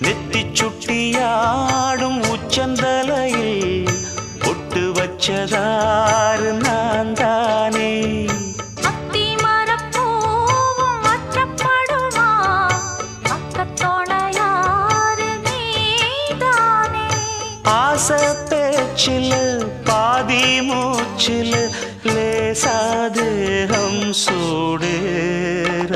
நெத்தி சுட்டியாடும் உச்சந்தலையில் பொட்டு வச்சதாறு நான் தானே. ஆசை பேச்சில் பாதி மூச்சில் லேசாதேகம் சூடேற